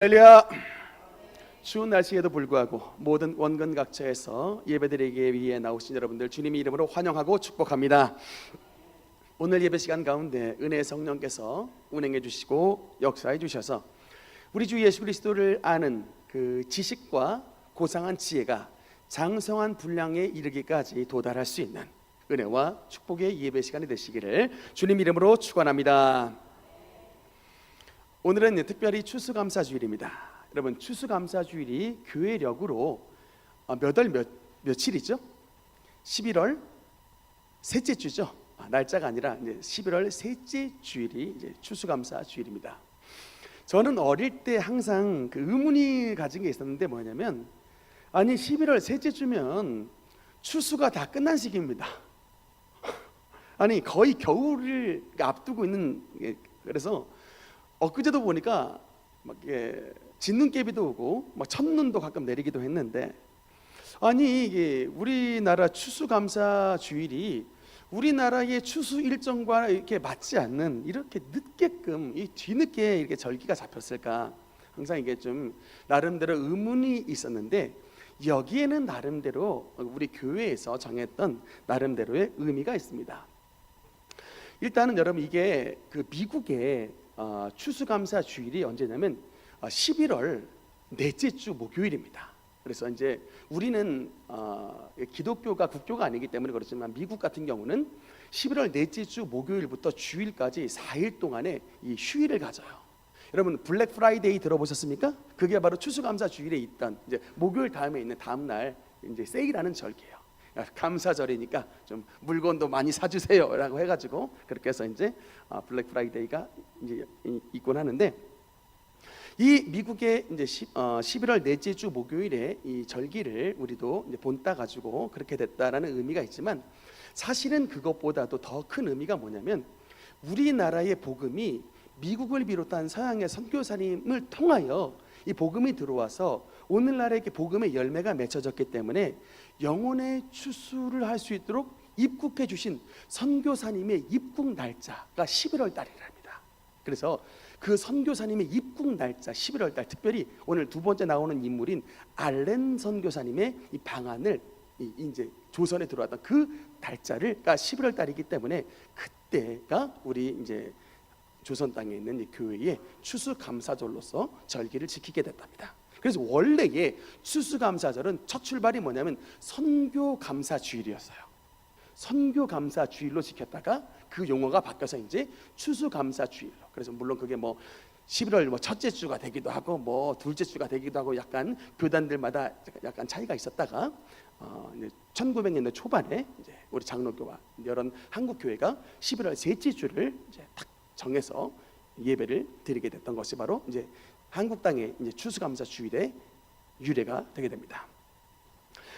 할렐루야. 추운 날씨에도 불구하고 모든 원근 각처에서 예배드리기 위해 나오신 여러분들 주님의 이름으로 환영하고 축복합니다. 오늘 예배 시간 가운데 은혜의 성령께서 운행해 주시고 역사해 주셔서 우리 주 예수 그리스도를 아는 그 지식과 고상한 지혜가 장성한 분량에 이르기까지 도달할 수 있는 은혜와 축복의 예배 시간이 되시기를 주님 이름으로 축원합니다. 오늘은 특별히 추수감사주일입니다. 여러분, 추수감사주일이 교회력으로 며칠이죠? 11월 셋째 주죠. 날짜가 아니라 이제 11월 셋째 주일이 이제 추수감사주일입니다. 저는 어릴 때 항상 그 의문이 가진 게 있었는데 뭐냐면, 아니 11월 셋째 주면 추수가 다 끝난 시기입니다. 아니 거의 겨울을 앞두고 있는, 그래서 엊그제도 보니까 막 진눈깨비도 오고 막 첫눈도 가끔 내리기도 했는데, 아니 이게 우리나라 추수감사주일이 우리나라의 추수 일정과 이렇게 맞지 않는, 이렇게 늦게끔 이 뒤늦게 이렇게 절기가 잡혔을까? 항상 이게 좀 나름대로 의문이 있었는데, 여기에는 나름대로 우리 교회에서 정했던 나름대로의 의미가 있습니다. 일단은 여러분, 이게 그 미국의 추수감사 주일이 언제냐면 11월 넷째 주 목요일입니다. 그래서 이제 우리는 기독교가 국교가 아니기 때문에 그렇지만 미국 같은 경우는 11월 넷째 주 목요일부터 주일까지 4일 동안의 이 휴일을 가져요. 여러분, 블랙 프라이데이 들어보셨습니까? 그게 바로 추수감사 주일에 있던 이제 목요일 다음에 있는 다음 날 이제 세일하는 절기예요. 감사절이니까 좀 물건도 많이 사주세요라고 해가지고 그렇게 해서 이제 블랙 프라이데이가 이제 있곤 하는데, 이 미국의 이제 11월 넷째 주 목요일에 이 절기를 우리도 이제 본따 가지고 그렇게 됐다라는 의미가 있지만, 사실은 그것보다도 더 큰 의미가 뭐냐면, 우리나라의 복음이 미국을 비롯한 서양의 선교사님을 통하여 이 복음이 들어와서 오늘날의 이렇게 복음의 열매가 맺혀졌기 때문에 영혼의 추수를 할 수 있도록 입국해 주신 선교사님의 입국 날짜가 11월 달이랍니다. 그래서 그 선교사님의 입국 날짜 11월 달, 특별히 오늘 두 번째 나오는 인물인 알렌 선교사님의 이 방안을 이제 조선에 들어왔던 그 달자가 11월 달이기 때문에 그때가 우리 이제 조선 땅에 있는 이 교회의 추수감사절로서 절기를 지키게 됐답니다. 그래서 원래의 추수감사절은 첫 출발이 뭐냐면 선교감사주일이었어요. 선교감사주일로 지켰다가 그 용어가 바뀌어서 이제 추수감사주일로. 그래서 물론 그게 뭐 11월 뭐 첫째 주가 되기도 하고 뭐 둘째 주가 되기도 하고 약간 교단들마다 약간 차이가 있었다가 1900년대 초반에 이제 우리 장로교와 여러 한국 교회가 11월 셋째 주를 이제 딱 정해서 예배를 드리게 됐던 것이 바로 이제 한국 땅의 이제 추수감사 주일의 유래가 되게 됩니다.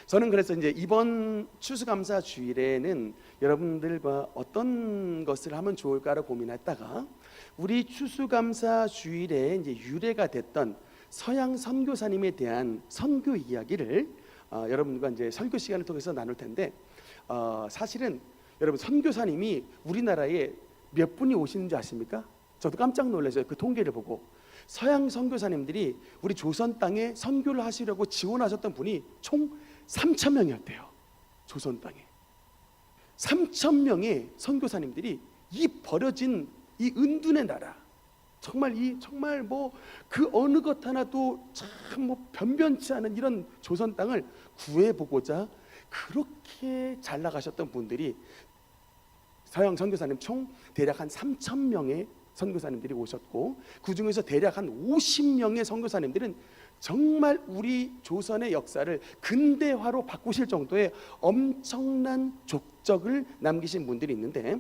저는 그래서 이제 이번 추수감사 주일에는 여러분들과 어떤 것을 하면 좋을까를 고민했다가, 우리 추수감사 주일에 이제 유래가 됐던 서양 선교사님에 대한 선교 이야기를 여러분과 이제 설교 시간을 통해서 나눌 텐데, 사실은 여러분, 선교사님이 우리나라에 몇 분이 오시는지 아십니까? 저도 깜짝 놀랐어요. 그 통계를 보고. 서양 선교사님들이 우리 조선 땅에 선교를 하시려고 지원하셨던 분이 총 3,000명이었대요. 조선 땅에 3,000명의 선교사님들이 이 버려진 이 은둔의 나라, 정말 뭐 그 어느 것 하나도 참 뭐 변변치 않은 이런 조선 땅을 구해보고자 그렇게 잘 나가셨던 분들이, 서양 선교사님 총 대략 한 3,000명의 선교사님들이 오셨고, 그 중에서 대략 한 50명의 선교사님들은 정말 우리 조선의 역사를 근대화로 바꾸실 정도의 엄청난 족적을 남기신 분들이 있는데,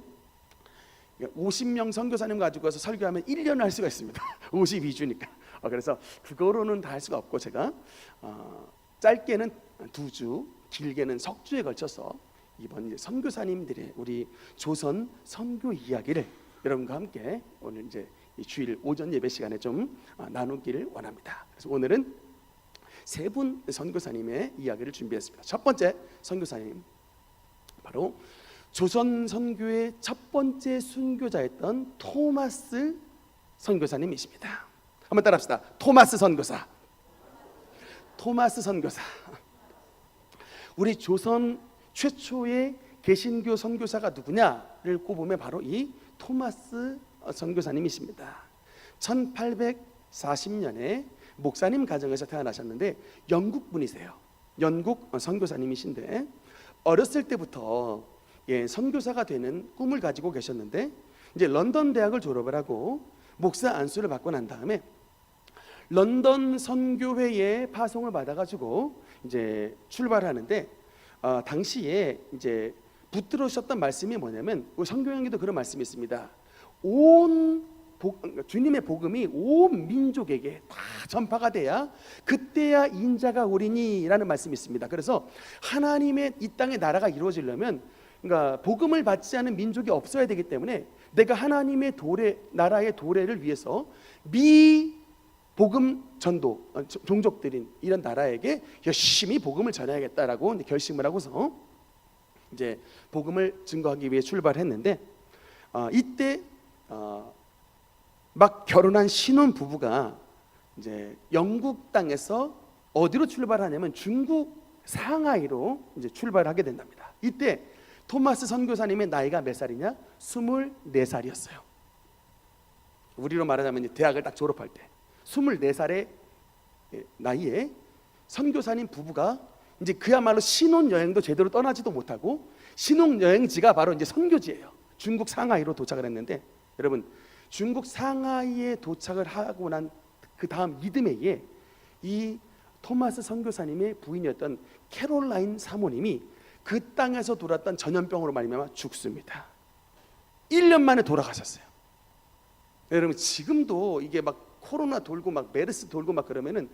50명 선교사님 가지고 와서 설교하면 1년을 할 수가 있습니다. 52주니까. 그래서 그거로는 다 할 수가 없고, 제가 짧게는 2주, 길게는 석 주에 걸쳐서 이번 이제 선교사님들의 우리 조선 선교 이야기를 여러분과 함께 오늘 이제 이 주일 오전 예배 시간에 좀 나누기를 원합니다. 그래서 오늘은 세 분 선교사님의 이야기를 준비했습니다. 첫 번째 선교사님, 바로 조선 선교의 첫 번째 순교자였던 토마스 선교사님이십니다. 한번 따라합시다. 토마스 선교사. 토마스 선교사. 우리 조선 최초의 개신교 선교사가 누구냐를 꼽으면 바로 이 토마스 선교사님이십니다. 1840년에 목사님 가정에서 태어나셨는데 영국 분이세요. 영국 선교사님이신데 어렸을 때부터 선교사가 되는 꿈을 가지고 계셨는데 이제 런던 대학을 졸업을 하고 목사 안수를 받고 난 다음에 런던 선교회에 파송을 받아가지고 이제 출발하는데 당시에 이제 붙들으셨던 말씀이 뭐냐면 성경에도 그런 말씀이 있습니다. 주님의 복음이 온 민족에게 다 전파가 돼야 그때야 인자가 오리니라는 말씀이 있습니다. 그래서 하나님의 이 땅의 나라가 이루어지려면 그러니까 복음을 받지 않은 민족이 없어야 되기 때문에 내가 하나님의 나라의 도래를 위해서 복음 전도 종족들인 이런 나라에게 열심히 복음을 전해야겠다라고 결심을 하고서 이제 복음을 증거하기 위해 출발했는데 이때 막 결혼한 신혼 부부가 이제 영국 땅에서 어디로 출발하냐면 중국 상하이로 이제 출발하게 된답니다. 이때 토마스 선교사님의 나이가 몇 살이냐? 24살이었어요. 우리로 말하자면 대학을 딱 졸업할 때 24살의 나이에 선교사님 부부가 이제 그야말로 신혼여행도 제대로 떠나지도 못하고 신혼여행지가 바로 이제 선교지예요. 중국 상하이로 도착을 했는데 여러분 중국 상하이에 도착을 하고 난 그 다음 믿음의 이 토마스 선교사님의 부인이었던 캐롤라인 사모님이 그 땅에서 돌았던 전염병으로 말미암아 죽습니다. 1년 만에 돌아가셨어요. 여러분 지금도 이게 막 코로나 돌고 막 메르스 돌고 막 그러면은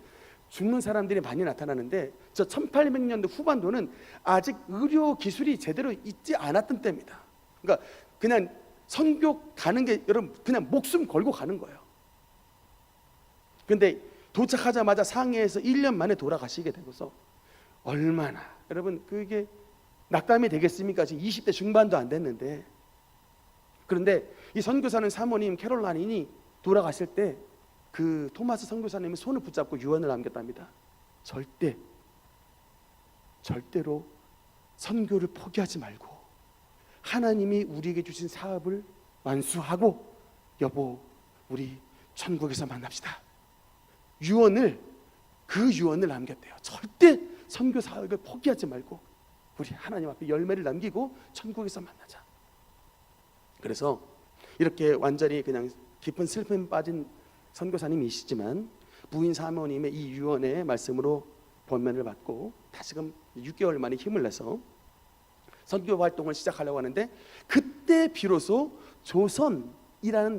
죽는 사람들이 많이 나타나는데 저 1800년대 후반도는 아직 의료 기술이 제대로 있지 않았던 때입니다. 그러니까 그냥 선교 가는 게 여러분 그냥 목숨 걸고 가는 거예요. 근데 도착하자마자 상해에서 1년 만에 돌아가시게 되고서 얼마나 여러분 그게 낙담이 되겠습니까? 지금 20대 중반도 안 됐는데 그런데 이 선교사는 사모님 캐롤라인이 돌아가실 때 그 토마스 선교사님이 손을 붙잡고 유언을 남겼답니다. 절대로 선교를 포기하지 말고 하나님이 우리에게 주신 사업을 완수하고 여보 우리 천국에서 만납시다. 그 유언을 남겼대요. 절대 선교 사역을 포기하지 말고 우리 하나님 앞에 열매를 남기고 천국에서 만나자. 그래서 이렇게 완전히 그냥 깊은 슬픔에 빠진 선교사님이시지만 부인 사모님의 이 유언의 말씀으로 권면을 받고 다시금 6개월 만에 힘을 내서 선교 활동을 시작하려고 하는데 그때 비로소 조선이라는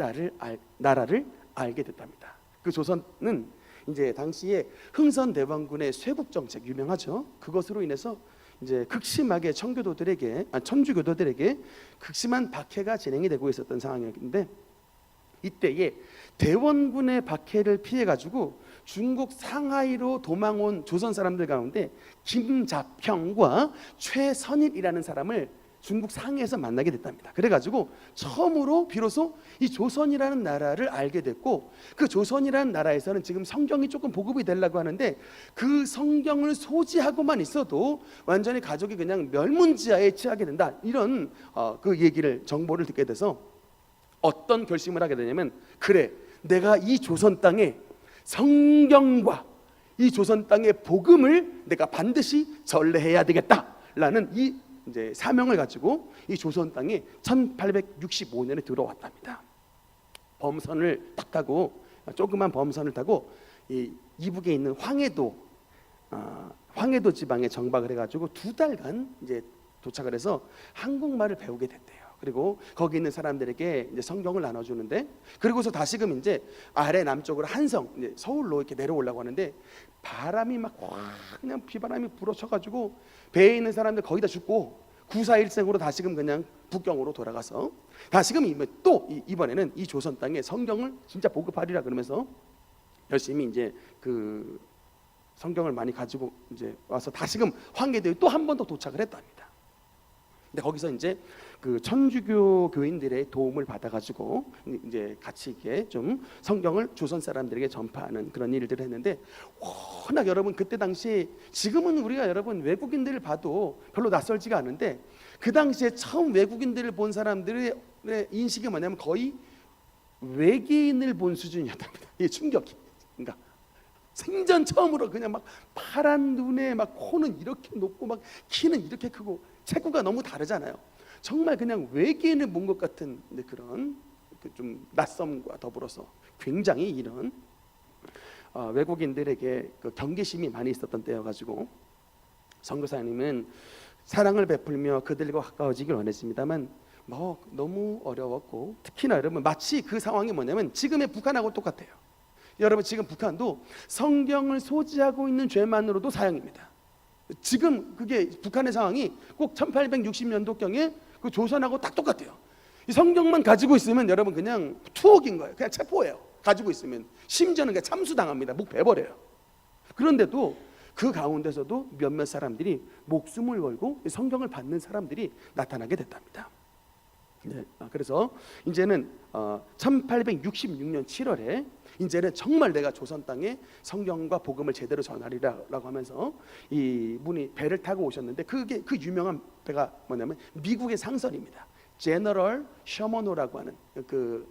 나라를 알게 됐답니다. 그 조선은 이제 당시에 흥선대원군의 쇄국 정책 유명하죠. 그것으로 인해서 이제 극심하게 천주교도들에게 극심한 박해가 진행이 되고 있었던 상황이었는데 이때에 대원군의 박해를 피해 가지고 중국 상하이로 도망온 조선 사람들 가운데 김자평과 최선일이라는 사람을 중국 상해에서 만나게 됐답니다. 그래가지고 처음으로 비로소 이 조선이라는 나라를 알게 됐고 그 조선이라는 나라에서는 지금 성경이 조금 보급이 되려고 하는데 그 성경을 소지하고만 있어도 완전히 가족이 그냥 멸문지하에 처하게 된다. 이런 그 정보를 듣게 돼서 어떤 결심을 하게 되냐면 그래 내가 이 조선 땅에 성경과 이 조선 땅의 복음을 내가 반드시 전래해야 되겠다라는 이 이제 사명을 가지고 이 조선 땅에 1865년에 들어왔답니다. 범선을 딱 타고 조그만 범선을 타고 이 이북에 있는 황해도 지방에 정박을 해가지고 2달간 이제 도착을 해서 한국말을 배우게 됐대요. 그리고 거기 있는 사람들에게 이제 성경을 나눠주는데 그리고서 다시금 이제 아래 남쪽으로 한성 이제 서울로 이렇게 내려오려고 하는데 바람이 막 그냥 비바람이 불어쳐가지고 배에 있는 사람들 거의 다 죽고 94일생으로 다시금 그냥 북경으로 돌아가서 다시금 또 이번에는 이 조선 땅에 성경을 진짜 보급하리라 그러면서 열심히 이제 그 성경을 많이 가지고 이제 와서 다시금 황해도에 또 한 번 더 도착을 했답니다. 근데 거기서 이제 그 천주교 교인들의 도움을 받아가지고 이제 같이 이렇게 좀 성경을 조선 사람들에게 전파하는 그런 일들을 했는데, 워낙 여러분 그때 당시, 지금은 우리가 여러분 외국인들을 봐도 별로 낯설지가 않은데, 그 당시에 처음 외국인들을 본 사람들의 인식이 뭐냐면 거의 외계인을 본 수준이었답니다. 이게 충격이. 그러니까 생전 처음으로 그냥 막 파란 눈에 막 코는 이렇게 높고 막 키는 이렇게 크고 체구가 너무 다르잖아요. 정말 그냥 외계인을 본 것 같은 그런 좀 낯섦과 더불어서 굉장히 이런 외국인들에게 그 경계심이 많이 있었던 때여가지고 선교사님은 사랑을 베풀며 그들과 가까워지길 원했습니다만 뭐 너무 어려웠고, 특히나 여러분 마치 그 상황이 뭐냐면 지금의 북한하고 똑같아요. 여러분 지금 북한도 성경을 소지하고 있는 죄만으로도 사형입니다. 지금 그게 북한의 상황이 꼭 1860년도경에 그 조선하고 딱 똑같아요. 이 성경만 가지고 있으면 여러분 그냥 투옥인 거예요. 그냥 체포해요. 가지고 있으면 심지어는 그냥 참수당합니다. 목 베버려요. 그런데도 그 가운데서도 몇몇 사람들이 목숨을 걸고 성경을 받는 사람들이 나타나게 됐답니다. 네, 그래서 이제는 1866년 7월에 이제는 정말 내가 조선 땅에 성경과 복음을 제대로 전하리라라고 하면서 이 분이 배를 타고 오셨는데, 그게 그 유명한 배가 뭐냐면 미국의 상선입니다. 제너럴 셔먼호라고 하는 그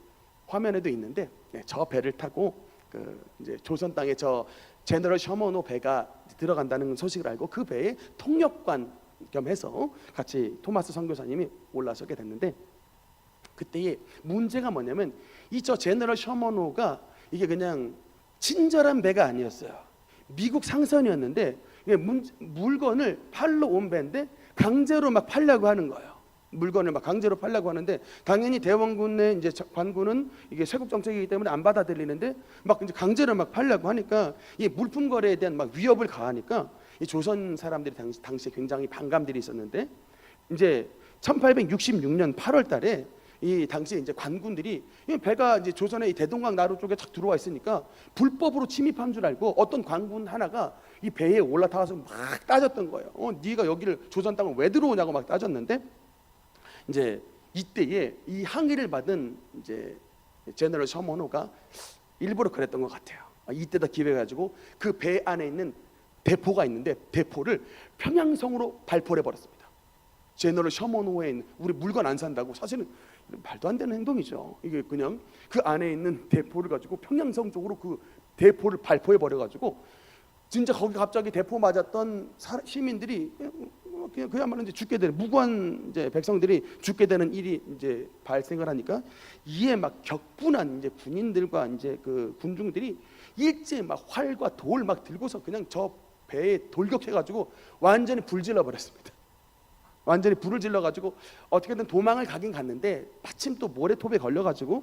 화면에도 있는데, 네, 저 배를 타고 그 이제 조선 땅에 저 제너럴 셔먼호 배가 들어간다는 소식을 알고 그 배에 통역관 겸해서 같이 토마스 선교사님이 올라서게 됐는데, 그때의 문제가 뭐냐면 이 저 제너럴 셔먼호가 이게 그냥 친절한 배가 아니었어요. 미국 상선이었는데 물건을 팔러 온 배인데 강제로 막 팔려고 하는 거예요. 물건을 막 강제로 팔려고 하는데, 당연히 대원군의 이제 관군은 이게 세국 정책이기 때문에 안 받아들이는데 막 이제 강제로 막 팔려고 하니까 이 물품 거래에 대한 막 위협을 가하니까 이 조선 사람들이 당시에 굉장히 반감들이 있었는데, 이제 1866년 8월달에 이 당시에 이제 관군들이 배가 이제 조선의 이 대동강 나루 쪽에 탁 들어와 있으니까 불법으로 침입한 줄 알고 어떤 관군 하나가 이 배에 올라타서 막 따졌던 거예요. 네가 여기를 조선 땅을 왜 들어오냐고 막 따졌는데, 이제 이때에 이 항의를 받은 이제 제너럴 셔먼호가 일부러 그랬던 것 같아요. 이때다 기회 가지고 그 배 안에 있는 대포가 있는데 대포를 평양성으로 발포해 버렸습니다. 제너럴 셔먼호에 우리 물건 안 산다고, 사실은 말도 안 되는 행동이죠. 이게 그냥 그 안에 있는 대포를 가지고 평양성 쪽으로 그 대포를 발포해 버려 가지고 진짜 거기 갑자기 대포 맞았던 시민들이 그야말로 이제 죽게 되는, 무고한 이제 백성들이 죽게 되는 일이 이제 발생을 하니까 이에 막 격분한 이제 군인들과 이제 그 군중들이 일제히 막 활과 돌 막 들고서 그냥 저 배에 돌격해 가지고 완전히 불질러 버렸습니다. 완전히 불을 질러가지고 어떻게든 도망을 가긴 갔는데 마침 또 모래톱에 걸려가지고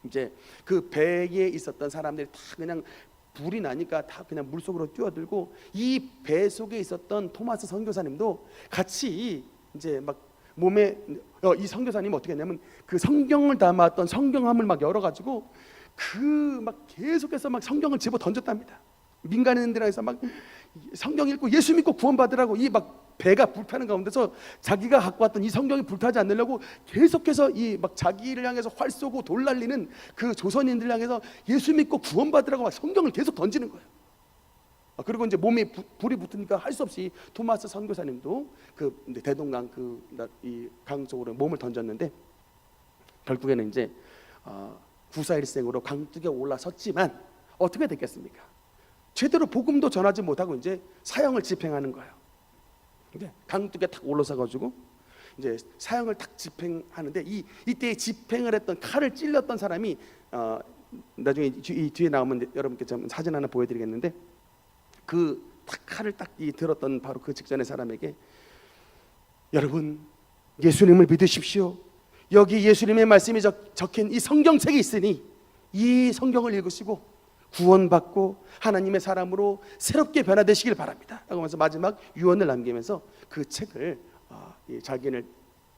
이제 그 배에 있었던 사람들이 다 그냥 불이 나니까 다 그냥 물속으로 뛰어들고, 이 배 속에 있었던 토마스 선교사님도 같이 이제 막 몸에 이 선교사님 어떻게 했냐면 그 성경을 담았던 성경함을 막 열어가지고 그 막 계속해서 막 성경을 집어 던졌답니다. 민간인들에서 막 성경 읽고 예수 믿고 구원받으라고 이 막 배가 불타는 가운데서 자기가 갖고 왔던 이 성경이 불타지 않으려고 계속해서 이 막 자기를 향해서 활 쏘고 돌 날리는 그 조선인들 향해서 예수 믿고 구원받으라고 막 성경을 계속 던지는 거예요. 그리고 이제 몸에 불이 붙으니까 할 수 없이 토마스 선교사님도 그 대동강 그 이 강 쪽으로 몸을 던졌는데, 결국에는 이제 구사일생으로 강둑에 올라섰지만 어떻게 됐겠습니까? 제대로 복음도 전하지 못하고 이제 사형을 집행하는 거예요. 강둑에 탁 올라서 가지고 이제 사형을 탁 집행하는데, 이때 집행을 했던 칼을 찔렸던 사람이 나중에 이 뒤에 나오면 여러분께 좀 사진 하나 보여드리겠는데, 그 딱 칼을 딱 들었던 바로 그 직전의 사람에게, 여러분 예수님을 믿으십시오. 여기 예수님의 말씀이 적힌 이 성경책이 있으니 이 성경을 읽으시고 구원받고 하나님의 사람으로 새롭게 변화되시길 바랍니다 라고 하면서 마지막 유언을 남기면서 그 책을 자기를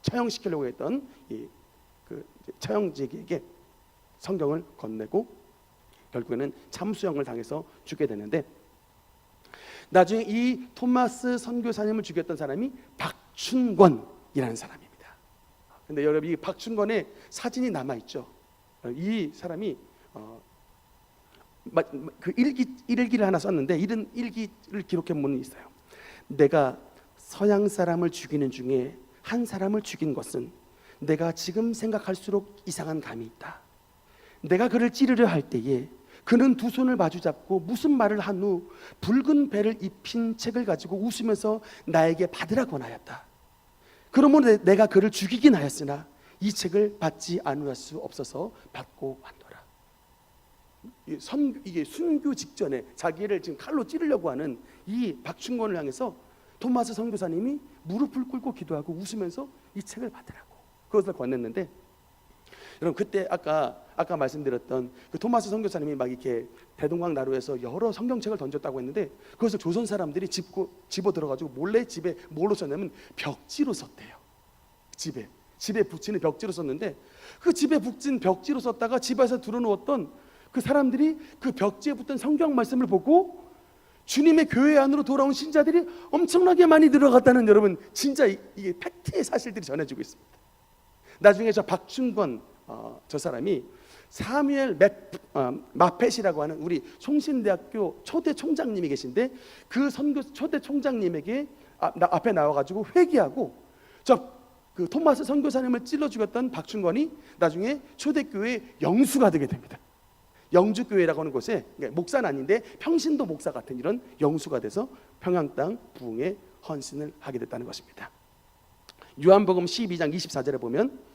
처형시키려고 했던 그 처형직에게 성경을 건네고 결국에는 참수형을 당해서 죽게 되는데, 나중에 이 토마스 선교사님을 죽였던 사람이 박춘권, 박춘권이라는 사람입니다. 근데 여러분, 이 박춘권의 사진이 남아 있죠. 이 사람이 그 일기를 하나 썼는데, 이런 일기를 기록한 분이 있어요. 내가 서양 사람을 죽이는 중에 한 사람을 죽인 것은 내가 지금 생각할수록 이상한 감이 있다. 내가 그를 찌르려 할 때에 그는 두 손을 마주잡고 무슨 말을 한 후 붉은 배를 입힌 책을 가지고 웃으면서 나에게 받으라고 하였다. 그러므로 내가 그를 죽이긴 하였으나 이 책을 받지 않을 수 없어서 받고 왔노라. 이게 순교 직전에 자기를 지금 칼로 찌르려고 하는 이 박춘권을 향해서 토마스 선교사님이 무릎을 꿇고 기도하고 웃으면서 이 책을 받으라고 그것을 건넸는데, 여러분, 그때 아까 말씀드렸던 그 토마스 선교사님이 막 이렇게 대동강 나루에서 여러 성경책을 던졌다고 했는데, 그것을 조선 사람들이 집어 들어가지고 몰래 집에 뭘로 썼냐면 벽지로 썼대요. 집에 붙이는 벽지로 썼는데, 그 집에 붙인 벽지로 썼다가 집에서 들어놓았던 그 사람들이 그 벽지에 붙은 성경 말씀을 보고 주님의 교회 안으로 돌아온 신자들이 엄청나게 많이 늘어갔다는, 여러분, 진짜 이게 팩트의 사실들이 전해지고 있습니다. 나중에 저 박춘권 저 사람이 사무엘 마펫이라고 하는 우리 송신대학교 초대 총장님이 계신데, 그 초대 총장님에게 앞에 나와가지고 회개하고 그 토마스 선교사님을 찔러 죽였던 박춘권이 나중에 초대교회 영수가 되게 됩니다. 영주교회라고 하는 곳에, 목사는 아닌데 평신도 목사 같은 이런 영수가 돼서 평양 땅 부흥에 헌신을 하게 됐다는 것입니다. 요한복음 12장 24절에 보면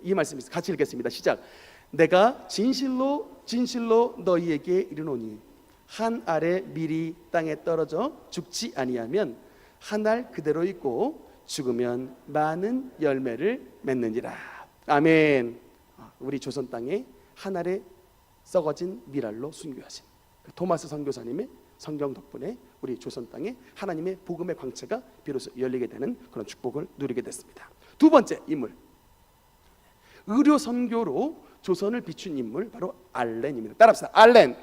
이 말씀이 같이 읽겠습니다. 시작. 내가 진실로 너희에게 이르노니 한 알의 밀이 땅에 떨어져 죽지 아니하면 한 알 그대로 있고 죽으면 많은 열매를 맺느니라. 아멘. 우리 조선 땅에 한 알의 썩어진 밀알로 순교하신 그 토마스 선교사님의 성경 덕분에 우리 조선 땅에 하나님의 복음의 광채가 비로소 열리게 되는 그런 축복을 누리게 됐습니다. 두 번째 인물, 의료 선교로 조선을 비춘 인물, 바로 알렌입니다. 따라합시다. 알렌.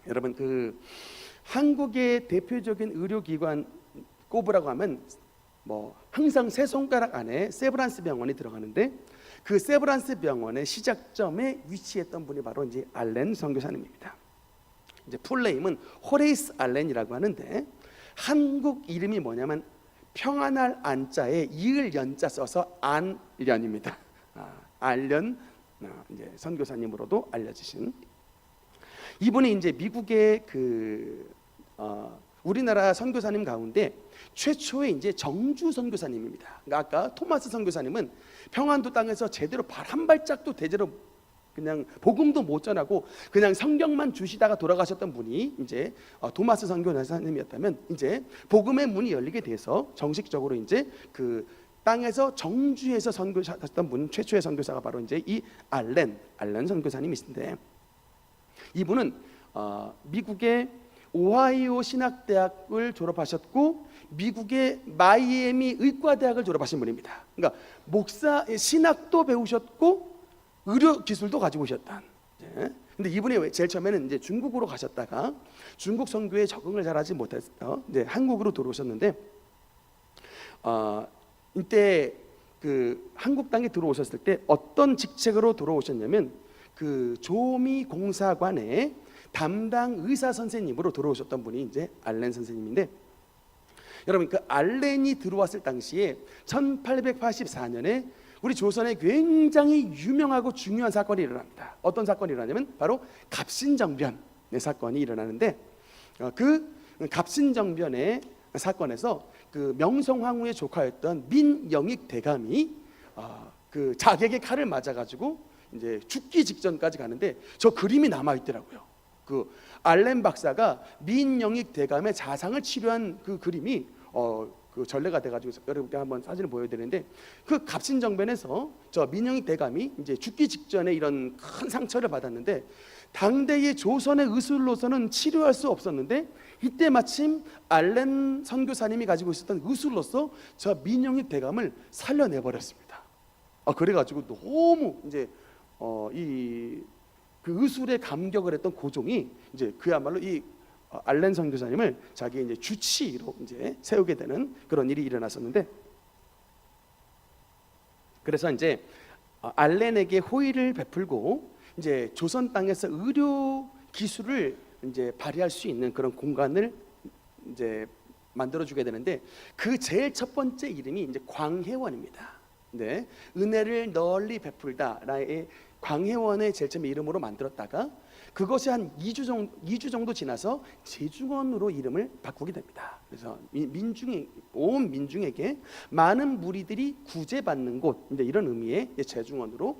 여러분, 그 한국의 대표적인 의료기관 꼽으라고 하면 항상 세 손가락 안에 세브란스 병원이 들어가는데, 그 세브란스 병원의 시작점에 위치했던 분이 바로 이제 알렌 선교사님입니다. 이제 풀네임은 호레이스 알렌이라고 하는데, 한국 이름이 뭐냐면 평안할 안자에 이을 연자 써서 안련입니다. 알련, 이제 선교사님으로도 알려지신 이분이 이제 미국의 우리나라 선교사님 가운데 최초의 이제 정주 선교사님입니다. 그러니까 아까 토마스 선교사님은 평안도 땅에서 제대로 발 한 발짝도 제대로 그냥 복음도 못 전하고 그냥 성경만 주시다가 돌아가셨던 분이 이제 토마스 선교사님이었다면, 이제 복음의 문이 열리게 돼서 정식적으로 이제 그 땅에서 정주에서 선교하셨던 분, 최초의 선교사가 바로 이제 이 알렌 선교사님이신데, 이분은 미국의 오하이오 신학대학을 졸업하셨고 미국의 마이애미 의과대학을 졸업하신 분입니다. 그러니까 신학도 배우셨고 의료 기술도 가지고 오셨던. 근데 이분이 제일 처음에는 이제 중국으로 가셨다가 중국 선교에 적응을 잘하지 못해서 이제 한국으로 들어오셨는데, 이때 그 한국 땅에 들어오셨을 때 어떤 직책으로 들어오셨냐면 그 조미 공사관에 담당 의사 선생님으로 들어오셨던 분이 이제 알렌 선생님인데, 여러분, 그 알렌이 들어왔을 당시에 1884년에 우리 조선에 굉장히 유명하고 중요한 사건이 일어납니다. 어떤 사건이 일어나냐면 바로 갑신정변의 사건이 일어나는데, 그 갑신정변의 사건에서 그 명성황후의 조카였던 민영익 대감이 그 자객의 칼을 맞아가지고 이제 죽기 직전까지 가는데, 저 그림이 남아 있더라고요. 그 알렌 박사가 민영익 대감의 자상을 치료한 그 그림이 그 전래가 돼가지고 여러분께 한번 사진을 보여드리는데, 그 갑신정변에서 저 민영익 대감이 이제 죽기 직전에 이런 큰 상처를 받았는데, 당대의 조선의 의술로서는 치료할 수 없었는데, 이때 마침 알렌 선교사님이 가지고 있었던 의술로서 저 민영익 대감을 살려내 버렸습니다. 그래가지고 너무 이제 그 의술에 감격을 했던 고종이 이제 그야말로 이 알렌 선교사님을 자기 이제 주치의로 이제 세우게 되는 그런 일이 일어났었는데, 그래서 이제 알렌에게 호의를 베풀고 이제 조선 땅에서 의료 기술을 이제 발휘할 수 있는 그런 공간을 이제 만들어주게 되는데, 그 제일 첫 번째 이름이 이제 광해원입니다. 네, 은혜를 널리 베풀다라의 광해원의 제일 처음 이름으로 만들었다가 그것이 한 2주 정도 지나서 제중원으로 이름을 바꾸게 됩니다. 그래서 온 민중에게 많은 무리들이 구제받는 곳, 이제 이런 의미의 제중원으로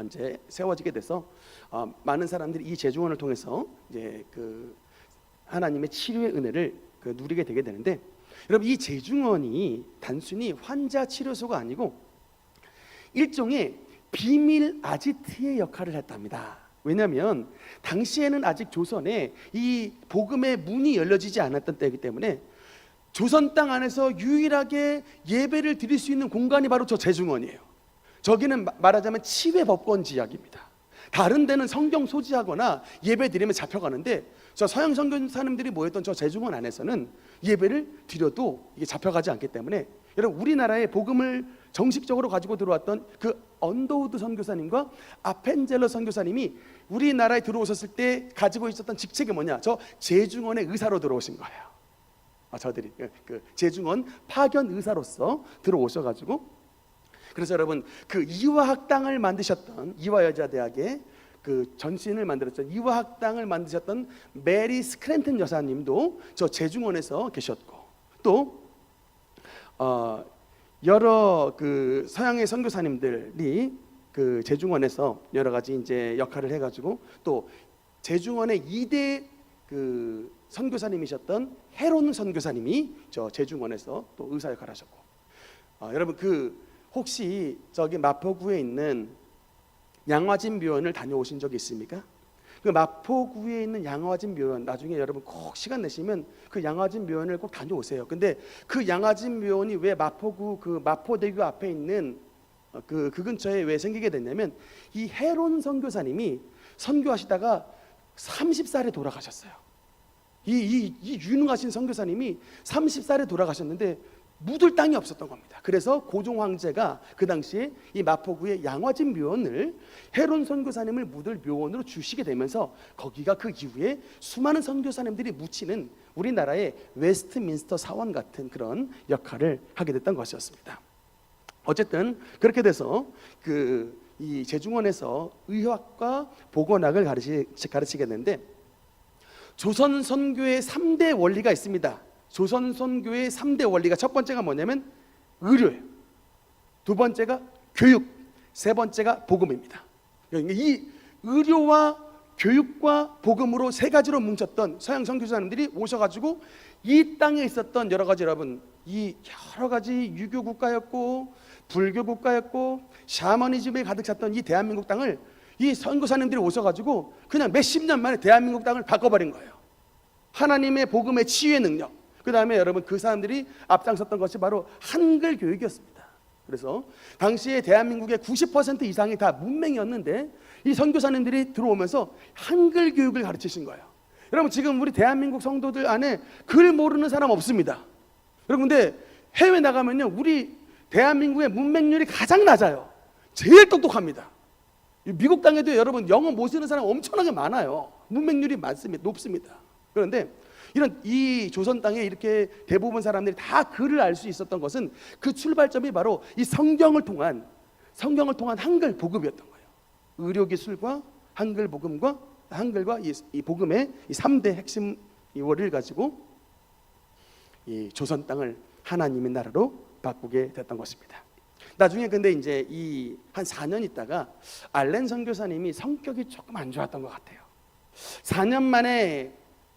이제 세워지게 돼서 많은 사람들이 이 제중원을 통해서 이제 그 하나님의 치료의 은혜를 누리게 되게 되는데, 여러분 이 제중원이 단순히 환자 치료소가 아니고 일종의 비밀 아지트의 역할을 했답니다. 왜냐하면 당시에는 아직 조선에 이 복음의 문이 열려지지 않았던 때이기 때문에 조선 땅 안에서 유일하게 예배를 드릴 수 있는 공간이 바로 저 제중원이에요. 저기는 말하자면 치외 법권 지역입니다. 다른 데는 성경 소지하거나 예배 드리면 잡혀가는데, 저 서양 선교사님들이 모였던 저 제중원 안에서는 예배를 드려도 이게 잡혀가지 않기 때문에, 여러분 우리나라에 복음을 정식적으로 가지고 들어왔던 그 언더우드 선교사님과 아펜젤러 선교사님이 우리나라에 들어오셨을 때 가지고 있었던 직책이 뭐냐? 저 제중원의 의사로 들어오신 거예요. 저들이 그 제중원 파견 의사로서 들어오셔가지고, 그래서 여러분 그 이화학당을 만드셨던, 이화여자대학의 그 전신을 만들었던 이화학당을 만드셨던 메리 스크랜튼 여사님도 저 제중원에서 계셨고, 또 여러 그 서양의 선교사님들이 그 제중원에서 여러 가지 이제 역할을 해가지고, 또 제중원의 2대 그 선교사님이셨던 헤론 선교사님이 저 제중원에서 또 의사 역할을 하셨고, 여러분 그 혹시 저기 마포구에 있는 양화진 묘원을 다녀오신 적이 있습니까? 그 마포구에 있는 양화진 묘원, 나중에 여러분 꼭 시간 내시면 그 양화진 묘원을 꼭 다녀오세요. 근데 그 양화진 묘원이 왜 마포구 그 마포대교 앞에 있는 그 근처에 왜 생기게 됐냐면, 이 헤론 선교사님이 선교하시다가 30살에 돌아가셨어요. 이 유능하신 선교사님이 30살에 돌아가셨는데 묻을 땅이 없었던 겁니다. 그래서 고종 황제가 그 당시에 이 마포구의 양화진 묘원을 헤론 선교사님을 묻을 묘원으로 주시게 되면서 거기가 그 이후에 수많은 선교사님들이 묻히는 우리나라의 웨스트민스터 사원 같은 그런 역할을 하게 됐던 것이었습니다. 어쨌든 그렇게 돼서 이 제중원에서 의학과 보건학을 가르치게 됐는데, 조선 선교의 3대 원리가 있습니다. 조선 선교의 3대 원리가, 첫 번째가 뭐냐면 의료예요. 두 번째가 교육, 세 번째가 복음입니다. 이 의료와 교육과 복음으로 세 가지로 뭉쳤던 서양 선교사님들이 오셔가지고 이 땅에 있었던 여러 가지, 여러분 이 여러 가지 유교 국가였고 불교 국가였고 샤머니즘에 가득 찼던 이 대한민국 땅을 이 선교사님들이 오셔가지고 그냥 몇십 년 만에 대한민국 땅을 바꿔버린 거예요. 하나님의 복음의 치유의 능력, 그 다음에 여러분 그 사람들이 앞장섰던 것이 바로 한글 교육이었습니다. 그래서 당시에 대한민국의 90% 이상이 다 문맹이었는데 이 선교사님들이 들어오면서 한글 교육을 가르치신 거예요. 여러분 지금 우리 대한민국 성도들 안에 글 모르는 사람 없습니다. 여러분 근데 해외 나가면요, 우리 대한민국의 문맹률이 가장 낮아요. 제일 똑똑합니다. 미국 땅에도 여러분 영어 못 쓰는 사람 엄청나게 많아요. 문맹률이 높습니다. 그런데 이런 이 조선 땅에 이렇게 대부분 사람들이 다 글을 알 수 있었던 것은 그 출발점이 바로 이 성경을 통한 한글 복음이었던 거예요. 의료 기술과 한글 복음과 한글과 이 복음의 이 3대 핵심 이 원리를 가지고 이 조선 땅을 하나님의 나라로 바꾸게 됐던 것입니다. 나중에 근데 이제 이 한 4년 있다가 알렌 선교사님이 성격이 조금 안 좋았던 것 같아요. 4년 만에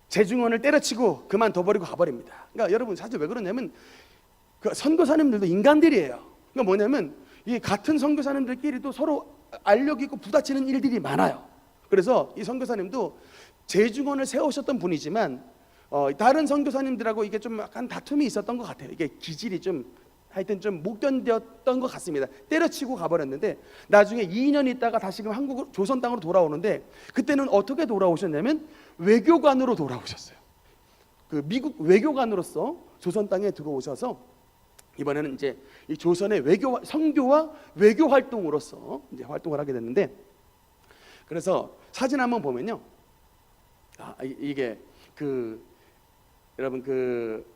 제중원을 때려치고 그만둬버리고 가버립니다. 그러니까 여러분 사실 왜 그러냐면 그 선교사님들도 인간들이에요. 그러니까 뭐냐면 이 같은 선교사님들끼리도 서로 알력 있고 부딪히는 일들이 많아요. 그래서 이 선교사님도 제중원을 세우셨던 분이지만 다른 선교사님들하고 이게 좀 약간 다툼이 있었던 것 같아요. 이게 기질이 좀 하여튼 좀 못 견뎠던 것 같습니다. 때려치고 가버렸는데 나중에 2년 있다가 다시금 한국 조선 땅으로 돌아오는데 그때는 어떻게 돌아오셨냐면 외교관으로 돌아오셨어요. 그 미국 외교관으로서 조선 땅에 들어오셔서 이번에는 이제 이 조선의 외교 선교와 외교 활동으로서 이제 활동을 하게 됐는데, 그래서 사진 한번 보면요, 이게 그 여러분 그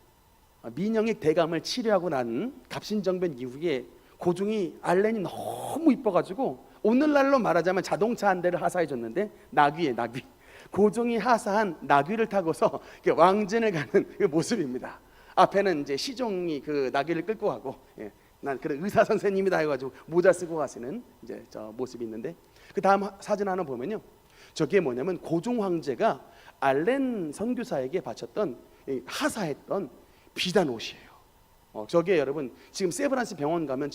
민영익 대감을 치료하고 난 갑신정변 이후에 고종이 알렌이 너무 이뻐가지고 오늘날로 말하자면 자동차 한 대를 하사해줬는데 나귀에 나귀, 고종이 하사한 나귀를 타고서 왕진을 가는 그 모습입니다. 앞에는 이제 시종이 그 나귀를 끌고 가고, 난 그런 의사 선생님이다 해가지고 모자 쓰고 가시는 이제 저 모습이 있는데, 그 다음 사진 하나 보면요, 저게 뭐냐면 고종 황제가 알렌 선교사에게 바쳤던 하사했던 비단 옷이에요. 저게 여러분 지금 세브란스 병원 가면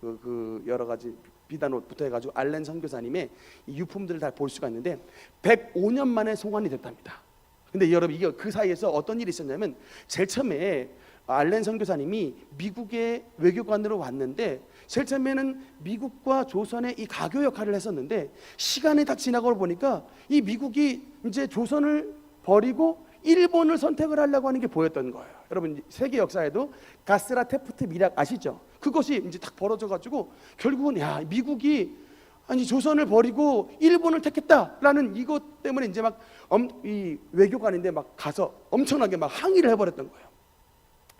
그 여러 가지 비단 옷부터 해가지고 알렌 선교사님의 이 유품들을 다 볼 수가 있는데 105년 만에 송환이 됐답니다. 근데 여러분 이게 그 사이에서 어떤 일이 있었냐면, 제일 처음에 알렌 선교사님이 미국의 외교관으로 왔는데 제일 처음에는 미국과 조선의 이 가교 역할을 했었는데 시간이 다 지나고 보니까 이 미국이 이제 조선을 버리고 일본을 선택을 하려고 하는 게 보였던 거예요. 여러분 세계 역사에도 가스라 테프트 미락 아시죠? 그것이 이제 딱 벌어져가지고 결국은 미국이 아니 조선을 버리고 일본을 택했다라는 이것 때문에 이제 막 이 외교관인데 막 가서 엄청나게 막 항의를 해버렸던 거예요.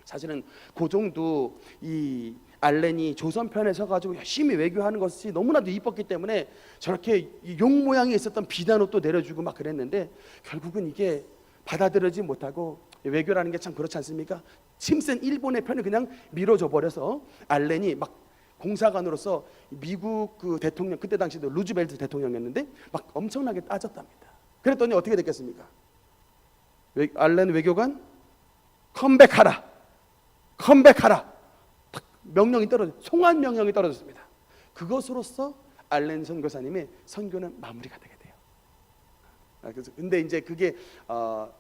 사실은 고종도 이 알렌이 조선 편에 서가지고 열심히 외교하는 것이 너무나도 이뻤기 때문에 저렇게 용 모양이 있었던 비단옷도 내려주고 막 그랬는데 결국은 이게 받아들이지 못하고, 외교라는 게 참 그렇지 않습니까? 힘센 일본의 편을 그냥 밀어줘 버려서 알렌이 막 공사관으로서 미국 그 대통령, 그때 당시도 루즈벨트 대통령이었는데 막 엄청나게 따졌답니다. 그랬더니 어떻게 됐겠습니까? 알렌 외교관 컴백하라, 컴백하라, 명령이 떨어져, 송환 명령이 떨어졌습니다. 그것으로써 알렌 선교사님의 선교는 마무리가 되게 돼요. 그래서 근데 이제 그게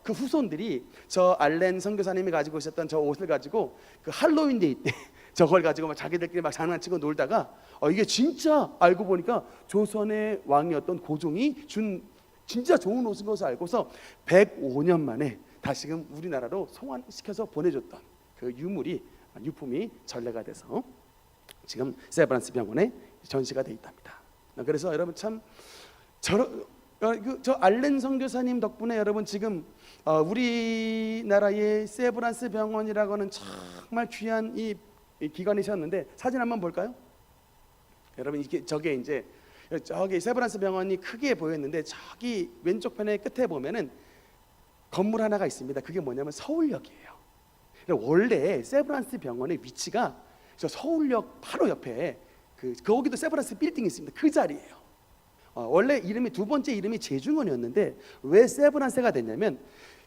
그 후손들이 저 알렌 선교사님이 가지고 있었던 저 옷을 가지고 그 할로윈 데이 때 저걸 가지고 막 자기들끼리 막 장난치고 놀다가 이게 진짜 알고 보니까 조선의 왕이었던 고종이 준 진짜 좋은 옷인 것을 알고서 105년 만에 다시금 우리나라로 송환시켜서 보내줬던 그 유품이 전래가 돼서 지금 세브란스 병원에 전시가 돼 있답니다. 그래서 여러분 참 저 알렌 선교사님 덕분에 여러분 지금 우리나라의 세브란스 병원이라고는 정말 귀한 이 기관이셨는데, 사진 한번 볼까요? 여러분 이게 저게 이제 저기 세브란스 병원이 크게 보였는데 저기 왼쪽 편의 끝에 보면은 건물 하나가 있습니다. 그게 뭐냐면 서울역이에요. 원래 세브란스 병원의 위치가 저 서울역 바로 옆에 거기도 세브란스 빌딩이 있습니다. 그 자리예요. 원래 이름이 두 번째 이름이 제중원이었는데 왜 세브란스가 됐냐면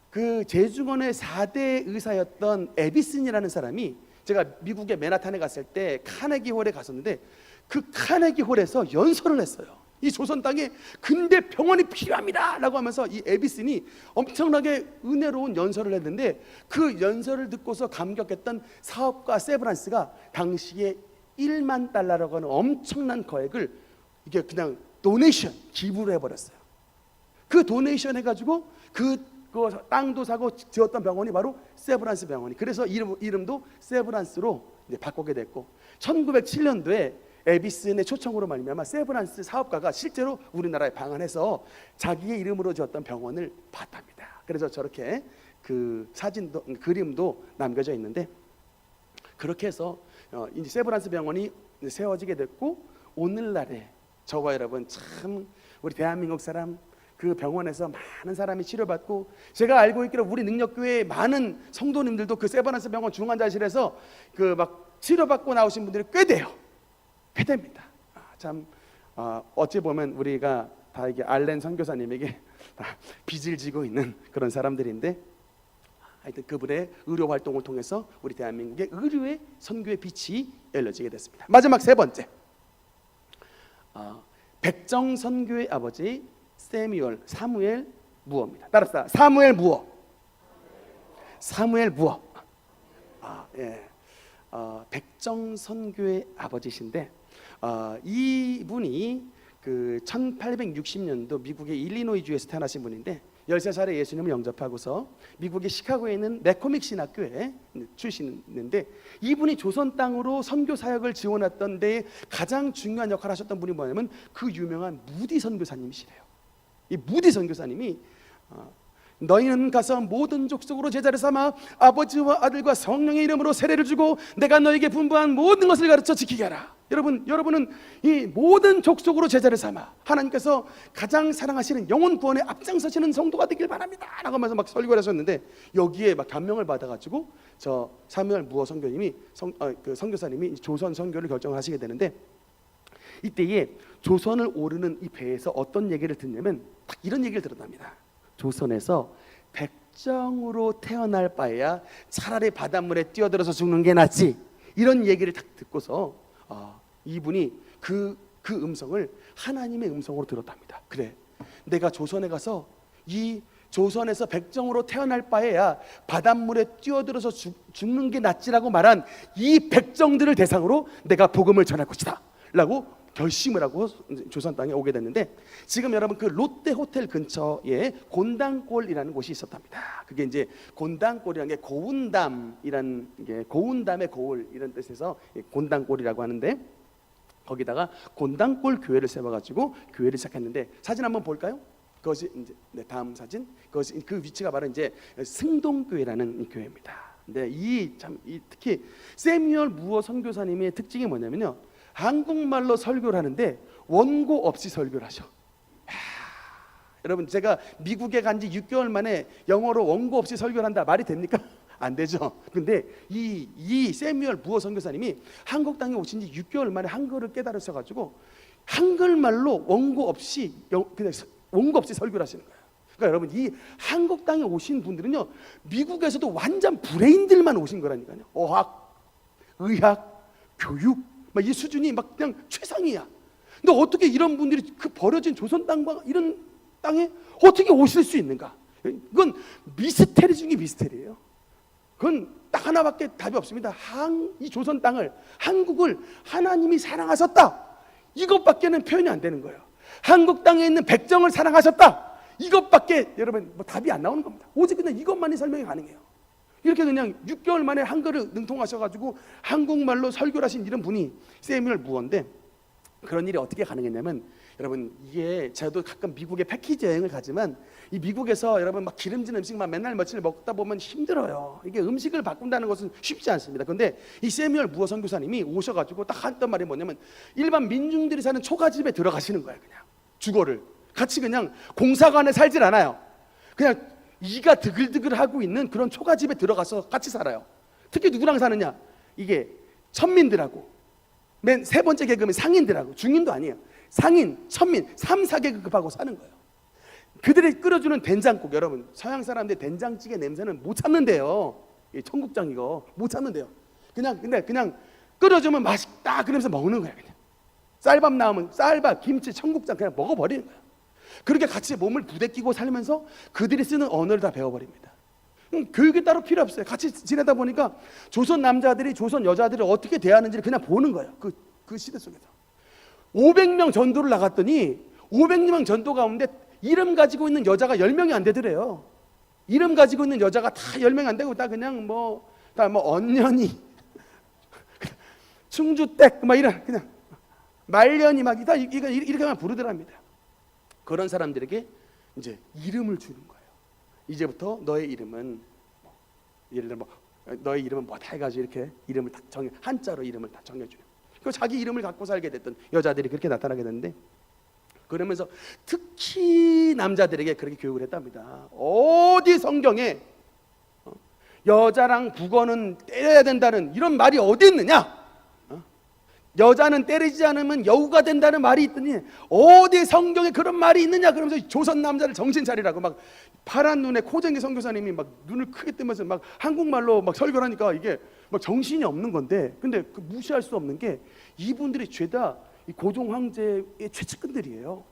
그 제중원의 4대 의사였던 에비슨이라는 사람이, 제가 미국의 맨하탄에 갔을 때 카네기 홀에 갔었는데 그 카네기 홀에서 연설을 했어요. 이 조선 땅에 근대 병원이 필요합니다 라고 하면서 이 에비슨이 엄청나게 은혜로운 연설을 했는데 그 연설을 듣고서 감격했던 사업가 세브란스가 당시에 1만 달러라고 하는 엄청난 거액을 이게 그냥 도네이션, 기부를 해버렸어요. 그 도네이션 해가지고 그 땅도 사고 지었던 병원이 바로 세브란스 병원이, 그래서 이름도 세브란스로 이제 바꾸게 됐고 1907년도에 에비슨의 초청으로 말미암아 세브란스 사업가가 실제로 우리나라에 방한해서 자기의 이름으로 지었던 병원을 봤답니다. 그래서 저렇게 그 사진도 그림도 남겨져 있는데, 그렇게 해서 이제 세브란스 병원이 세워지게 됐고 오늘날에 저와 여러분 참 우리 대한민국 사람 그 병원에서 많은 사람이 치료받고, 제가 알고 있기로 우리 능력교회 많은 성도님들도 그 세브란스 병원 중환자실에서 그 막 치료받고 나오신 분들이 꽤 돼요. 꽤 됩니다. 참 어찌 보면 우리가 다 이게 알렌 선교사님에게 다 빚을 지고 있는 그런 사람들인데, 하여튼 그분의 의료 활동을 통해서 우리 대한민국의 의료의 선교의 빛이 열려지게 됐습니다. 마지막 세 번째, 백정 선교의 아버지 사무엘 무어입니다. 따라서 사무엘 무어. 예. 백정선교의 아버지신데 이분이 그 1860년도 미국의 일리노이주에서 태어나신 분인데 13살에 예수님을 영접하고서 미국의 시카고에 있는 매코믹 신학교에 출신인데 이분이 조선 땅으로 선교 사역을 지원했던 데에 가장 중요한 역할을 하셨던 분이 뭐냐면 그 유명한 무디 선교사님이시래요. 이 무디 선교사님이 너희는 가서 모든 족속으로 제자를 삼아 아버지와 아들과 성령의 이름으로 세례를 주고 내가 너에게 분부한 모든 것을 가르쳐 지키게 하라. 여러분은 이 모든 족속으로 제자를 삼아 하나님께서 가장 사랑하시는 영혼 구원에 앞장서시는 성도가 되길 바랍니다 라고 하면서 막 설교를 하셨는데 여기에 막 감명을 받아가지고 저 사무엘 무어 선교님이 그 선교사님이 조선 선교를 결정을 하시게 되는데 이때에 조선을 오르는 이 배에서 어떤 얘기를 듣냐면 딱 이런 얘기를 들었답니다. 조선에서 백정으로 태어날 바에야 차라리 바닷물에 뛰어들어서 죽는 게 낫지, 이런 얘기를 딱 듣고서 이분이 그 음성을 하나님의 음성으로 들었답니다. 그래, 내가 조선에 가서 이 조선에서 백정으로 태어날 바에야 바닷물에 뛰어들어서 죽는 게 낫지라고 말한 이 백정들을 대상으로 내가 복음을 전할 것이다 라고 결심을 하고 조선 땅에 오게 됐는데, 지금 여러분 그 롯데 호텔 근처에 곤당골이라는 곳이 있었답니다. 그게 이제 곤당골이라는 게 고운담이라는 게 고운담의 고을 이런 뜻에서 곤당골이라고 하는데, 거기다가 곤당골 교회를 세워가지고 교회를 시작했는데, 사진 한번 볼까요? 그것이 이제 다음 사진, 그것이 그 위치가 바로 이제 승동교회라는 교회입니다. 근데 이 특히 세뮤얼 무어 선교사님의 특징이 뭐냐면요, 한국말로 설교를 하는데 원고 없이 설교를 하셔. 여러분, 제가 미국에 간 지 6개월 만에 영어로 원고 없이 설교를 한다, 말이 됩니까? 안 되죠. 근데 이 세뮤얼 무어 선교사님이 한국 땅에 오신 지 6개월 만에 한글을 깨달으셔가지고 한글말로 원고 없이 그냥 원고 없이 설교를 하시는 거예요. 그러니까 여러분, 이 한국 땅에 오신 분들은요, 미국에서도 완전 브레인들만 오신 거라니까요. 어학, 의학, 교육 막 이 수준이 막 그냥 최상이야. 근데 어떻게 이런 분들이 그 버려진 조선 땅과 이런 땅에 어떻게 오실 수 있는가? 그건 미스테리 중에 미스테리예요. 그건 딱 하나밖에 답이 없습니다. 이 조선 땅을, 한국을 하나님이 사랑하셨다, 이것밖에는 표현이 안 되는 거예요. 한국 땅에 있는 백정을 사랑하셨다, 이것밖에 여러분 답이 안 나오는 겁니다. 오직 그냥 이것만이 설명이 가능해요. 이렇게 그냥 6개월 만에 한글을 능통하셔가지고 한국말로 설교를 하신 이런 분이 세뮤얼 무어인데, 그런 일이 어떻게 가능했냐면, 여러분 이게 저도 가끔 미국에 패키지 여행을 가지만 이 미국에서 여러분 막 기름진 음식만 맨날 며칠 먹다 보면 힘들어요. 이게 음식을 바꾼다는 것은 쉽지 않습니다. 그런데 이 세뮤얼 무어 선교사님이 오셔가지고 딱 했던 말이 뭐냐면, 일반 민중들이 사는 초가집에 들어가시는 거예요. 그냥 주거를 같이 그냥 공사관에 살질 않아요. 그냥 이가 드글드글하고 있는 그런 초가집에 들어가서 같이 살아요. 특히 누구랑 사느냐? 이게 천민들하고, 맨 세 번째 계급은 상인들하고, 중인도 아니에요. 상인, 천민, 3, 4계급하고 사는 거예요. 그들이 끓여주는 된장국, 여러분 서양 사람들 된장찌개 냄새는 못 참는데요. 청국장 이거 못 참는데요. 근데 그냥 끓여주면 맛있다 그러면서 먹는 거예요. 그냥 쌀밥 나오면 쌀밥, 김치, 청국장 그냥 먹어버리는 거예요. 그렇게 같이 몸을 부대끼고 살면서 그들이 쓰는 언어를 다 배워버립니다. 교육이 따로 필요 없어요. 같이 지내다 보니까 조선 남자들이 조선 여자들을 어떻게 대하는지를 그냥 보는 거예요. 그 시대 속에서 500명 전도를 나갔더니 500명 전도 가운데 이름 가지고 있는 여자가 10명이 안 되더래요. 이름 가지고 있는 여자가 다 10명이 안 되고 다 그냥 다 언년이 충주댁 막 이런 그냥 말년이 막 다 이렇게만 부르더랍니다. 그런 사람들에게 이제 이름을 주는 거예요. 이제부터 너의 이름은 예를 들어 너의 이름은 뭐다 해가지고 이렇게 이름을 딱 한자로 이름을 다 정해줘요. 그 자기 이름을 갖고 살게 됐던 여자들이 그렇게 나타나게 됐는데, 그러면서 특히 남자들에게 그렇게 교육을 했답니다. 어디 성경에 여자랑 북어는 때려야 된다는 이런 말이 어디 있느냐? 여자는 때리지 않으면 여우가 된다는 말이 있더니 어디 성경에 그런 말이 있느냐? 그러면서 조선 남자를 정신 차리라고 막 파란 눈에 코쟁이 선교사님이 막 눈을 크게 뜨면서 막 한국말로 막 설교를 하니까 이게 막 정신이 없는 건데, 근데 그 무시할 수 없는 게 이분들이 죄다 이 고종 황제의 최측근들이에요.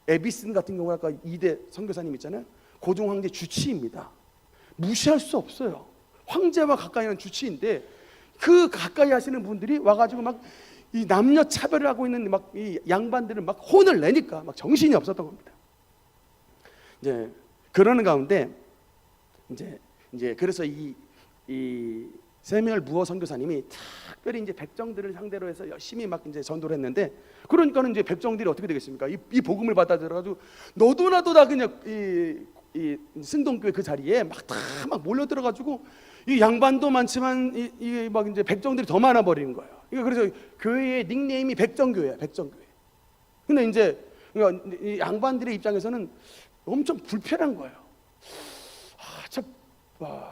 에비슨 같은 경우 아까 2대 선교사님 있잖아요. 고종 황제 주치입니다. 무시할 수 없어요. 황제와 가까이 하는 주치인데 그 가까이 하시는 분들이 와가지고 막 이 남녀 차별을 하고 있는 막 이 양반들을 막 혼을 내니까 막 정신이 없었던 겁니다. 이제 그러는 가운데 이제 그래서 이 세미얼 무어 선교사님이 특별히 이제 백정들을 상대로 해서 열심히 막 이제 전도를 했는데, 그러니까는 이제 백정들이 어떻게 되겠습니까? 이 복음을 받아들여가지고 너도 나도 다 그냥 이 승동교회 그 자리에 막 다 막 몰려 들어가지고 이 양반도 많지만 이 막 이제 백정들이 더 많아 버리는 거예요. 그래서 교회의 닉네임이 백정교회야, 백정교회. 근데 이제 이 양반들의 입장에서는 엄청 불편한 거예요.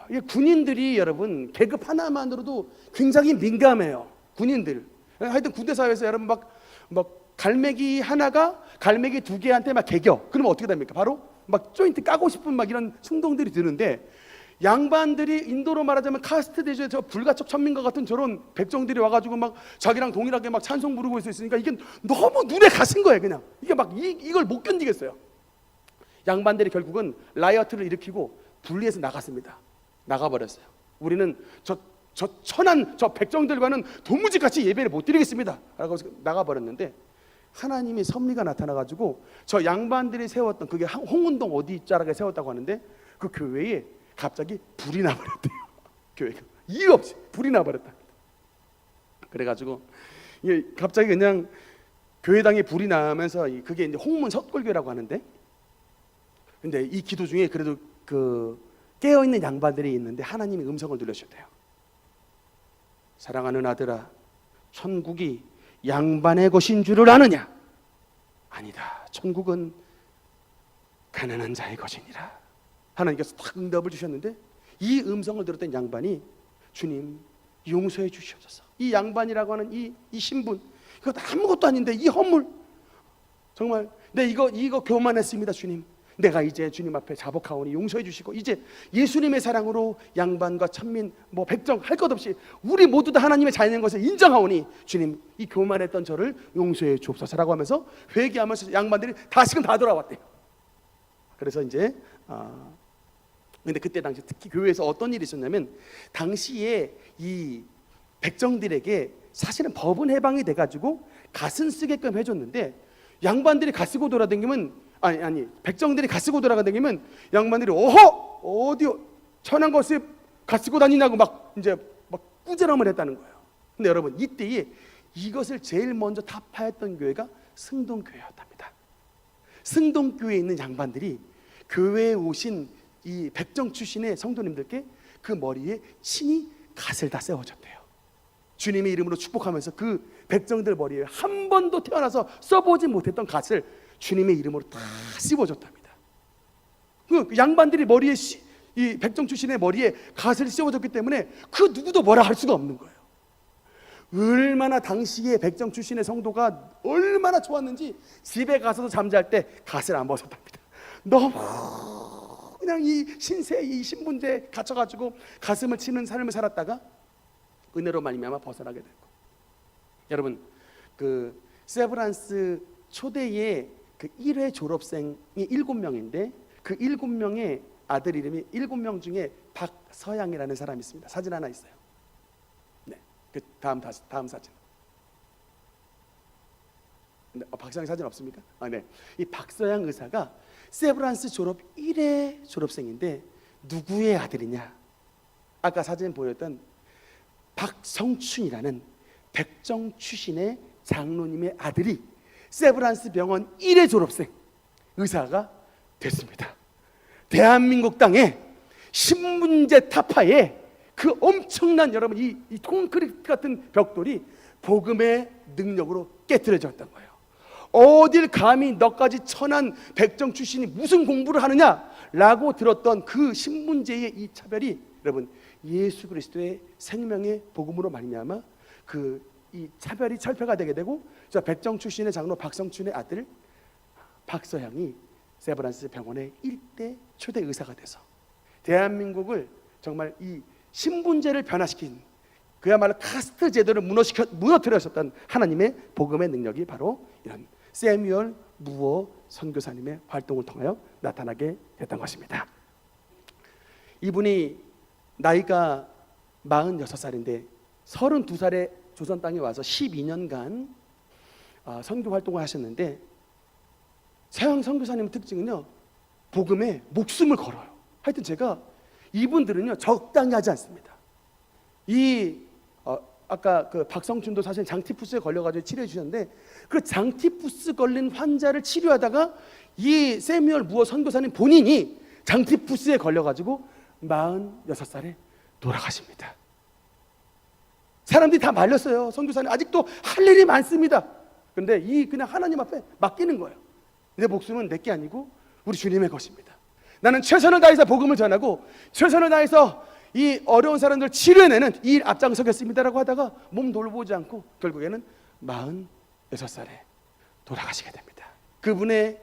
이 군인들이 여러분 계급 하나만으로도 굉장히 민감해요. 군인들. 하여튼 군대 사회에서 여러분 막 갈매기 하나가 갈매기 두 개한테 막 개겨. 그러면 어떻게 됩니까? 바로 막 조인트 까고 싶은 막 이런 충동들이 드는데, 양반들이 인도로 말하자면 카스트 대조의 저 불가촉 천민과 같은 저런 백정들이 와가지고 막 자기랑 동일하게 막 찬송 부르고 있으니까 이게 너무 눈에 가신 거예요. 그냥 이게 막 이걸 못 견디겠어요. 양반들이 결국은 라이어트를 일으키고 분리해서 나갔습니다. 나가버렸어요. 우리는 저 천한 저 백정들과는 도무지 같이 예배를 못 드리겠습니다 라고 나가버렸는데, 하나님의 섭리가 나타나가지고 저 양반들이 세웠던, 그게 홍은동 어디 자락에 세웠다고 하는데, 그 교회에 갑자기 불이 나버렸대요. 교회가 이유 없이 불이 나버렸다. 그래가지고 이게 갑자기 그냥 교회당에 불이 나면서, 그게 이제 홍문 석골교라고 하는데, 근데 이 기도 중에 그래도 그 깨어있는 양반들이 있는데 하나님이 음성을 들려주셨대요. 사랑하는 아들아, 천국이 양반의 것인 줄을 아느냐? 아니다, 천국은 가난한 자의 것이니라. 하나님께서 딱 응답을 주셨는데, 이 음성을 들었던 양반이 주님 용서해 주시옵소서. 이 양반이라고 하는 이 신분, 이거 아무것도 아닌데 이 허물, 정말 이거 교만했습니다 주님. 내가 이제 주님 앞에 자복하오니 용서해 주시고, 이제 예수님의 사랑으로 양반과 천민 뭐 백정 할 것 없이 우리 모두 다 하나님의 자녀인 것을 인정하오니 주님 이 교만했던 저를 용서해 주옵소서라고 하면서 회개하면서 양반들이 다시금 다 돌아왔대요. 그래서 이제 근데 그때 당시 특히 교회에서 어떤 일이 있었냐면, 당시에 이 백정들에게 사실은 법은 해방이 돼가지고 갓은 쓰게끔 해줬는데, 양반들이 갓 쓰고 돌아다니면 백정들이 갓 쓰고 돌아다니면 양반들이 어허 어디 천한 것을 갓 쓰고 다니냐고 막 꾸지람을 했다는 거예요. 근데 여러분 이때에 이것을 제일 먼저 타파했던 교회가 승동교회였답니다. 승동교회에 있는 양반들이 교회에 오신 이 백정 출신의 성도님들께 그 머리에 친히 갓을 다 세워줬대요. 주님의 이름으로 축복하면서 그 백정들 머리에 한 번도 태어나서 써보지 못했던 갓을 주님의 이름으로 다 씹어줬답니다. 그 양반들이 머리에 이 백정 출신의 머리에 갓을 씌워줬기 때문에 그 누구도 뭐라 할 수가 없는 거예요. 얼마나 당시에 백정 출신의 성도가 얼마나 좋았는지 집에 가서도 잠잘 때 갓을 안 벗었답니다. 너무 그냥 이 신세, 이 신분제에 갇혀가지고 가슴을 치는 삶을 살았다가 은혜로 말미암아 벗어나게 되고, 여러분 그 세브란스 초대의 그 1회 졸업생이 7명인데 그 7명의 아들 이름이 7명 중에 박서양이라는 사람이 있습니다. 사진 하나 있어요. 네, 그 다음 사진. 박서양 사진 없습니까? 네, 이 박서양 의사가 세브란스 졸업 1회 졸업생인데 누구의 아들이냐? 아까 사진 보였던 박성춘이라는 백정 출신의 장로님의 아들이 세브란스 병원 1회 졸업생 의사가 됐습니다. 대한민국 땅에 신문제 타파에 그 엄청난 여러분 이 콘크리트 같은 벽돌이 복음의 능력으로 깨트려졌던 거예요. 어딜 감히 너까지 천한 백정 출신이 무슨 공부를 하느냐라고 들었던 그 신문제의 이 차별이 여러분 예수 그리스도의 생명의 복음으로 말미암아 이 차별이 철폐가 되게 되고, 저 백정 출신의 장로 박성춘의 아들 박서양이 세브란스 병원의 1대 초대 의사가 돼서 대한민국을 정말 이 신분제를 변화시킨, 그야말로 카스트 제도를 무너뜨렸었던 하나님의 복음의 능력이 바로 이런 세뮤얼 무어 선교사님의 활동을 통하여 나타나게 됐던 것입니다. 이분이 나이가 46살인데 32살에 조선 땅에 와서 12년간 선교 활동을 하셨는데, 서양 선교사님의 특징은요, 복음에 목숨을 걸어요. 하여튼 제가 이분들은요 적당히 하지 않습니다. 아까 그 박성춘도 사실 장티푸스에 걸려가지고 치료해 주셨는데, 그 장티푸스 걸린 환자를 치료하다가 이 세뮤얼 무어 선교사님 본인이 장티푸스에 걸려가지고 46살에 돌아가십니다. 사람들이 다 말렸어요. 선교사님 아직도 할 일이 많습니다. 근데 그냥 하나님 앞에 맡기는 거예요. 내 목숨은 내게 아니고 우리 주님의 것입니다. 나는 최선을 다해서 복음을 전하고 최선을 다해서 이 어려운 사람들 치료해내는 이 일 앞장서겠습니다라고 하다가 몸 돌보지 않고 결국에는 46살에 돌아가시게 됩니다. 그분의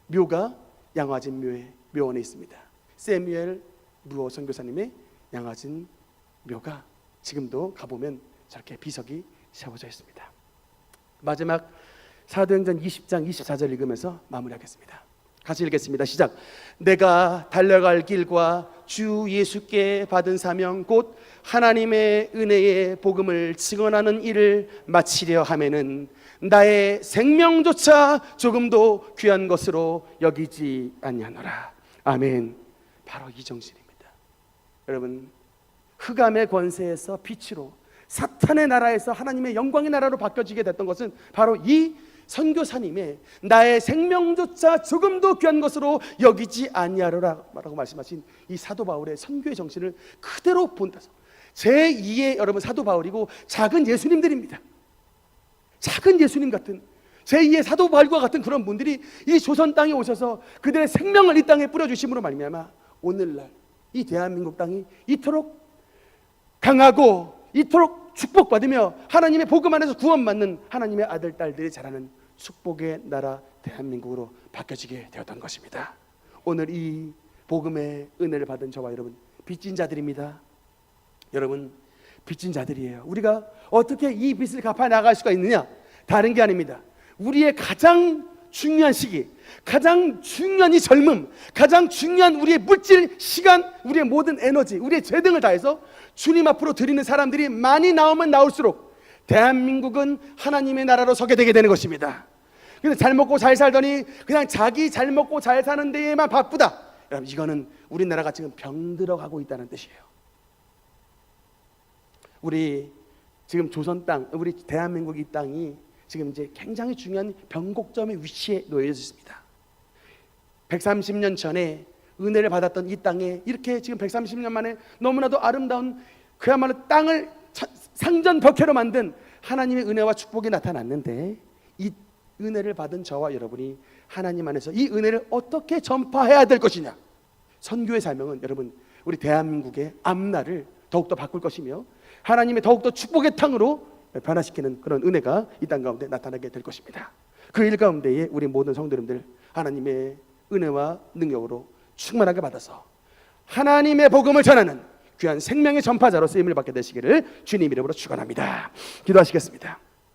묘가 양화진 묘원에 있습니다. 세뮤엘 무어 선교사님의 양화진 묘가 지금도 가보면 저렇게 비석이 세워져 있습니다. 마지막 사도행전 20장 24절 읽으면서 마무리하겠습니다. 같이 읽겠습니다. 시작. 내가 달려갈 길과 주 예수께 받은 사명 곧 하나님의 은혜의 복음을 증언하는 일을 마치려 하면은 나의 생명조차 조금도 귀한 것으로 여기지 아니하노라. 아멘. 바로 이 정신입니다. 여러분, 흑암의 권세에서 빛으로, 사탄의 나라에서 하나님의 영광의 나라로 바뀌어지게 됐던 것은 바로 이 선교사님의 나의 생명조차 조금도 귀한 것으로 여기지 아니하리라라고 말씀하신 이 사도 바울의 선교의 정신을 그대로 본다서 제2의 여러분 사도 바울이고 작은 예수님들입니다. 작은 예수님 같은 제2의 사도 바울과 같은 그런 분들이 이 조선 땅에 오셔서 그들의 생명을 이 땅에 뿌려주심으로 말미암아 오늘날 이 대한민국 땅이 이토록 강하고 이토록 축복받으며 하나님의 복음 안에서 구원받는 하나님의 아들 딸들이 자라는 축복의 나라 대한민국으로 바뀌어지게 되었던 것입니다. 오늘 이 복음의 은혜를 받은 저와 여러분 빚진 자들입니다. 여러분 빚진 자들이에요. 우리가 어떻게 이 빚을 갚아 나갈 수가 있느냐? 다른 게 아닙니다. 우리의 가장 중요한 시기, 가장 중요한 이 젊음, 가장 중요한 우리의 물질, 시간, 우리의 모든 에너지, 우리의 재능을 다해서 주님 앞으로 드리는 사람들이 많이 나오면 나올수록 대한민국은 하나님의 나라로 서게 되게 되는 것입니다. 근데 잘 먹고 잘 살더니 그냥 자기 잘 먹고 잘 사는 데에만 바쁘다. 여러분 이거는 우리나라가 지금 병들어가고 있다는 뜻이에요. 우리 지금 조선 땅, 우리 대한민국 이 땅이 지금 이제 굉장히 중요한 변곡점의 위치에 놓여져 있습니다. 130년 전에 은혜를 받았던 이 땅에 이렇게 지금 130년 만에 너무나도 아름다운 그야말로 땅을 상전벽해로 만든 하나님의 은혜와 축복이 나타났는데 이 은혜를 받은 저와 여러분이 하나님 안에서 이 은혜를 어떻게 전파해야 될 것이냐. 선교의 사명은 여러분 우리 대한민국의 앞날을 더욱더 바꿀 것이며 하나님의 더욱더 축복의 땅으로 변화시키는 그런 은혜가 이 땅 가운데 나타나게 될 것입니다. 그 일 가운데에 우리 모든 성도님들 하나님의 은혜와 능력으로 충만하게 받아서 하나님의 복음을 전하는 귀한 생명의 전파자로 쓰임을 받게 되시기를 주님 이름으로 축원합니다. 기도하시겠습니다.